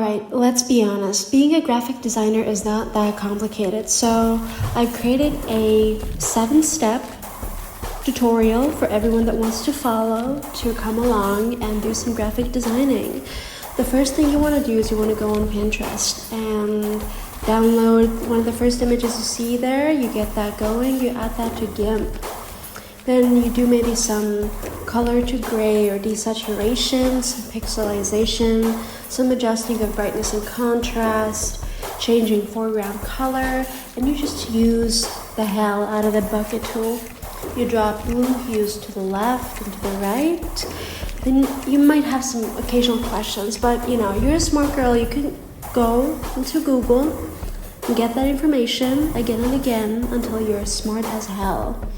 Alright, let's be honest. Being a graphic designer is not that complicated. So I created a 7-step tutorial for everyone that wants to follow to come along and do some graphic designing. The first thing you want to do is you want to go on Pinterest and download one of the first images you see there. You get that going, you add that to GIMP. Then you do maybe some color to gray or desaturation, some pixelization, some adjusting of brightness and contrast, changing foreground color, and you just use the hell out of the bucket tool. You drop blue hues to the left and to the right. Then you might have some occasional questions, but you know, you're a smart girl. You can go into Google and get that information again and again until you're smart as hell.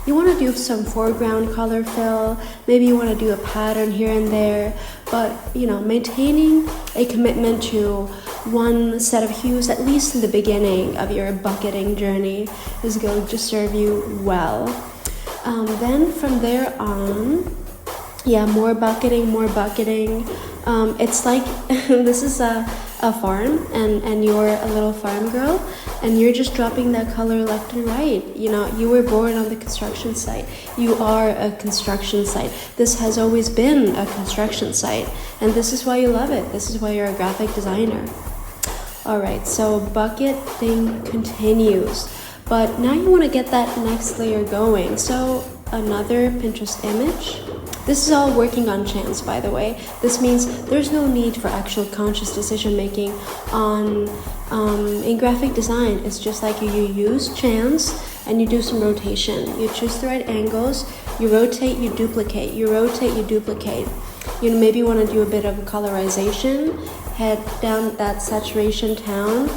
You want to do some foreground color fill, maybe you want to do a pattern here and there, but you know, maintaining a commitment to one set of hues, at least in the beginning of your bucketing journey, is going to serve you well. Then from there on, more bucketing. It's like this is a farm and you're a little farm girl and you're just dropping that color left and right. You know, you were born on the construction site. You are a construction site. This has always been a construction site, and this is why you love it. This is why you're a graphic designer. Alright, so bucket thing continues, but now you want to get that next layer going. So another Pinterest image. This is all working on chance, by the way. This means there's no need for actual conscious decision making in graphic design. It's just like you use chance and you do some rotation. You choose the right angles, you rotate, you duplicate, you rotate, you duplicate. You maybe want to do a bit of colorization, head down that saturation town,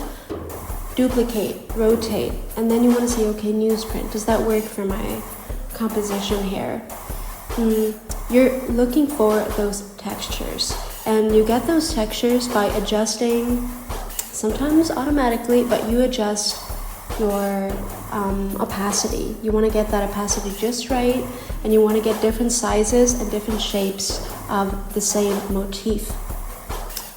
duplicate, rotate, and then you want to say, okay, newsprint. Does that work for my composition here? You're looking for those textures, and you get those textures by adjusting, sometimes automatically, but you adjust your opacity. You want to get that opacity just right, and you want to get different sizes and different shapes of the same motif.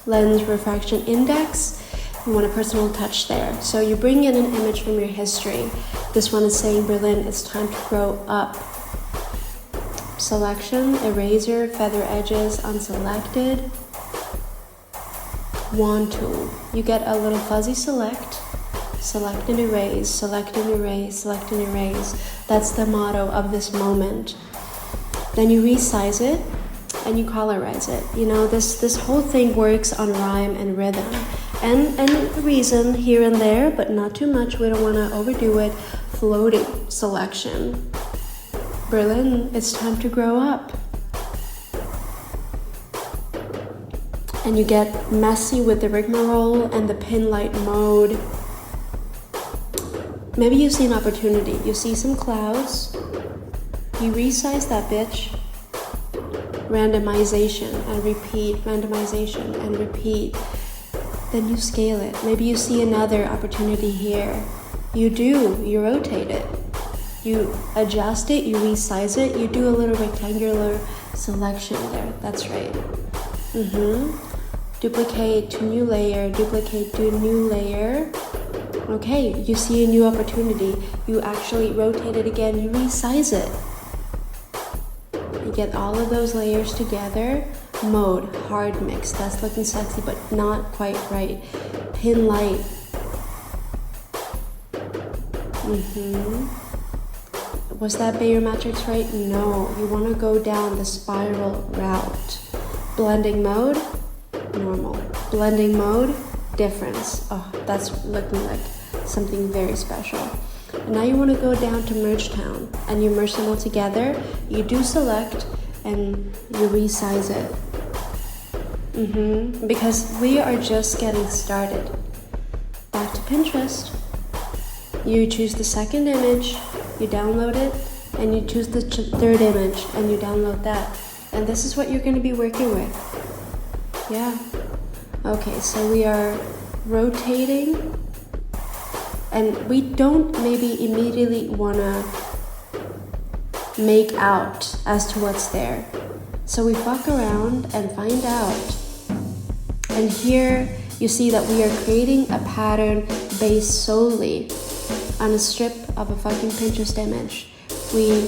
Lens refraction index, you want a personal touch there. So you bring in an image from your history. This one is saying Berlin, it's time to grow up. Selection, eraser, feather edges, unselected. Wand tool. You get a little fuzzy select and erase, select and erase, select and erase. That's the motto of this moment. Then you resize it and you colorize it. You know, this whole thing works on rhyme and rhythm and reason here and there, but not too much. We don't want to overdo it. Floating selection. Berlin, it's time to grow up. And you get messy with the rigmarole and the pin light mode. Maybe you see an opportunity. You see some clouds. You resize that bitch. Randomization and repeat, randomization and repeat. Then you scale it. Maybe you see another opportunity here. You rotate it. You adjust it, you resize it, you do a little rectangular selection there. That's right. Duplicate to new layer, duplicate to new layer. Okay, you see a new opportunity. You actually rotate it again, you resize it. You get all of those layers together. Mode, hard mix. That's looking sexy, but not quite right. Pin light. Was that Bayer matrix right? No, you want to go down the spiral route. Blending mode, normal. Blending mode, difference. Oh, that's looking like something very special. And now you want to go down to merge town and you merge them all together. You do select and you resize it. Because we are just getting started. Back to Pinterest. You choose the second image, you download it, and you choose the third image and you download that. And this is what you're going to be working with. Yeah. Okay, so we are rotating, and we don't maybe immediately want to make out as to what's there. So we fuck around and find out. And here you see that we are creating a pattern based solely on a strip of a fucking Pinterest image. We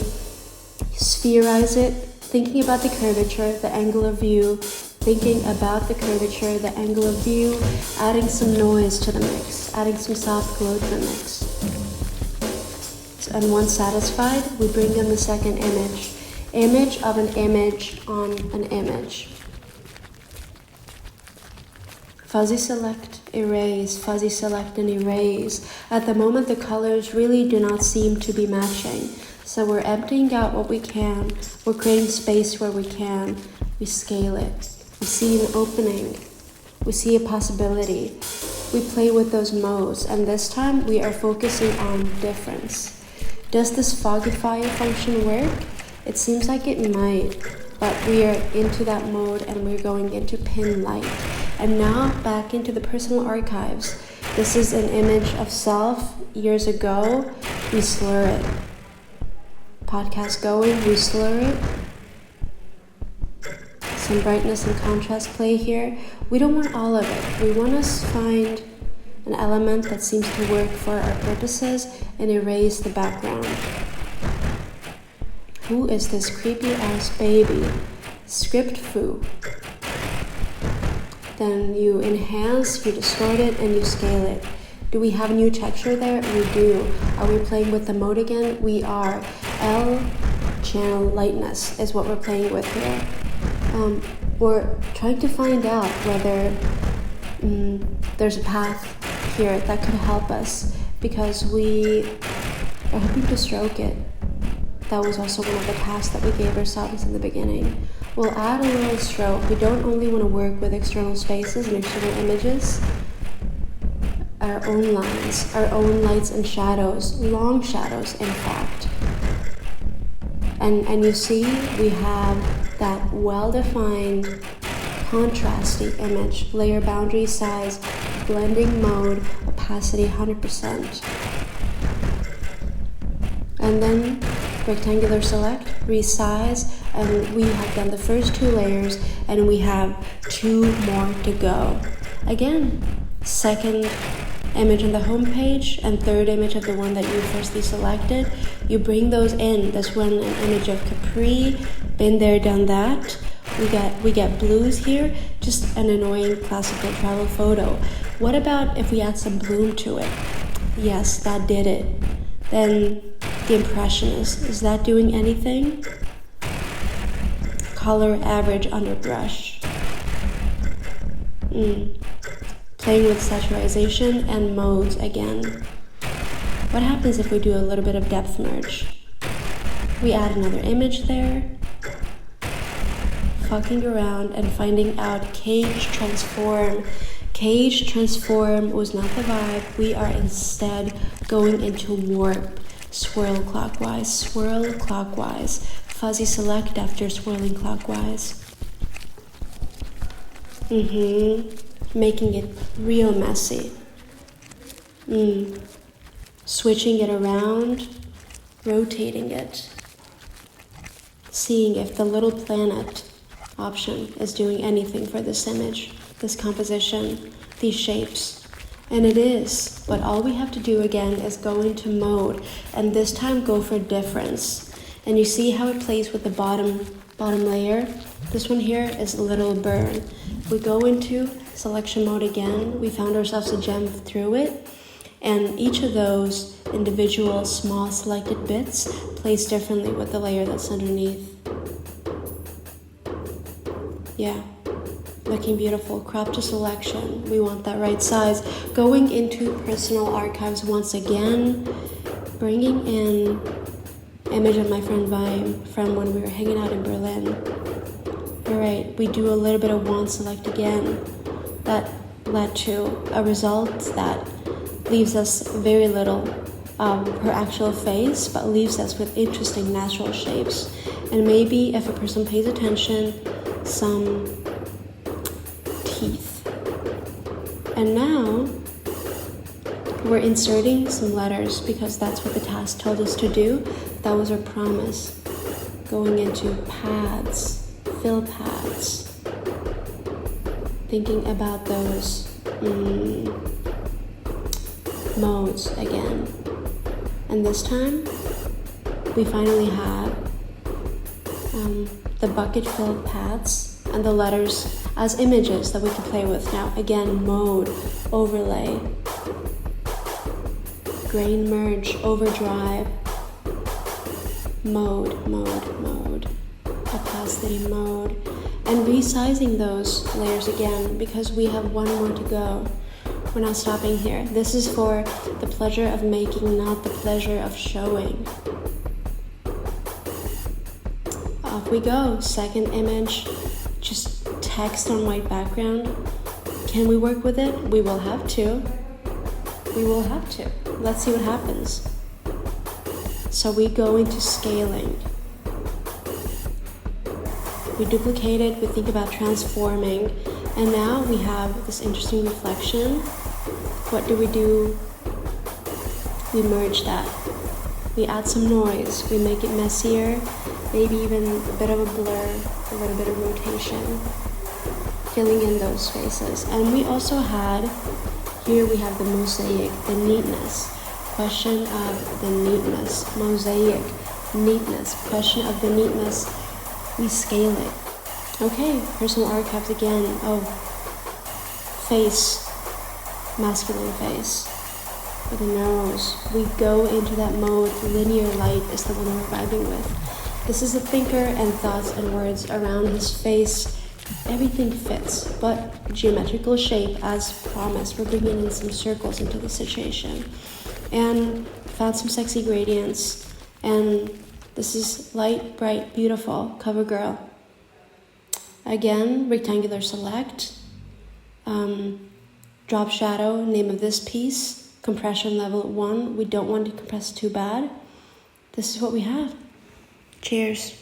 spherize it, thinking about the curvature, the angle of view, thinking about the curvature, the angle of view, adding some noise to the mix, adding some soft glow to the mix. And once satisfied, we bring in the second image. Image of an image on an image. Fuzzy select, erase, fuzzy select and erase. At the moment, the colors really do not seem to be matching. So we're emptying out what we can. We're creating space where we can. We scale it. We see an opening. We see a possibility. We play with those modes. And this time, we are focusing on difference. Does this fogify function work? It seems like it might, but we are into that mode and we're going into pin light. And now back into the personal archives. This is an image of self years ago. We slur it. Podcast going, we slur it. Some brightness and contrast play here. We don't want all of it. We want to find an element that seems to work for our purposes and erase the background. Who is this creepy ass baby? Script foo. Then you enhance, you distort it, and you scale it. Do we have a new texture there? We do. Are we playing with the mode again? We are. L channel lightness is what we're playing with here. We're trying to find out whether there's a path here that could help us, because we are hoping to stroke it. That was also one of the tasks that we gave ourselves in the beginning. We'll add a little stroke. We don't only want to work with external spaces and external images, our own lines, our own lights and shadows, long shadows in fact. And you see we have that well-defined contrasty image, layer boundary size, blending mode, opacity 100%. And then rectangular select, resize, and we have done the first 2 layers and we have 2 more to go. Again, second image on the home page and third image of the one that you firstly selected. You bring those in. This one, an image of Capri, been there, done that. We get blues here, just an annoying classical travel photo. What about if we add some bloom to it? Yes, that did it. Then the impressionist, is that doing anything? Color average underbrush. Playing with saturation and modes again. What happens if we do a little bit of depth merge? We add another image there. Fucking around and finding out cage transform. Cage transform was not the vibe. We are instead going into warp. Swirl clockwise, fuzzy select after swirling clockwise. Making it real messy. Switching it around, rotating it. Seeing if the little planet option is doing anything for this image, this composition, these shapes. And it is, but all we have to do again is go into mode, and this time go for difference. And you see how it plays with the bottom layer? This one here is a little burn. We go into selection mode again, we found ourselves a gem through it, and each of those individual small selected bits plays differently with the layer that's underneath. Yeah. Looking beautiful, crop to selection. We want that right size. Going into personal archives once again, bringing in image of my friend Vime from when we were hanging out in Berlin. All right, we do a little bit of one select again. That led to a result that leaves us very little her actual face, but leaves us with interesting natural shapes. And maybe if a person pays attention, some teeth. And now we're inserting some letters because that's what the task told us to do. That was our promise. Going into paths, fill paths. Thinking about those modes again. And this time, we finally have the bucket-filled paths and the letters as images that we can play with. Now, again, mode, overlay, grain merge, overdrive, mode, opacity mode, and resizing those layers again because we have one more to go. We're not stopping here. This is for the pleasure of making, not the pleasure of showing. Off we go. Second image, just text on white background. Can we work with it? We will have to. We will have to. Let's see what happens. So we go into scaling. We duplicate it, we think about transforming, and now we have this interesting reflection. What do? We merge that. We add some noise, we make it messier, maybe even a bit of a blur, a little bit of rotation, filling in those spaces. And we also had, here we have the mosaic, the neatness, question of the neatness, mosaic, neatness, question of the neatness. We scale it. Okay, personal archives again. Oh, face, masculine face, with a nose. We go into that mode. Linear light is the one we're vibing with. This is a thinker and thoughts and words around his face. Everything fits, but geometrical shape as promised. We're bringing in some circles into the situation. And found some sexy gradients. And this is light, bright, beautiful, cover girl. Again, rectangular select, drop shadow, name of this piece, compression level 1. We don't want to compress too bad. This is what we have. Cheers.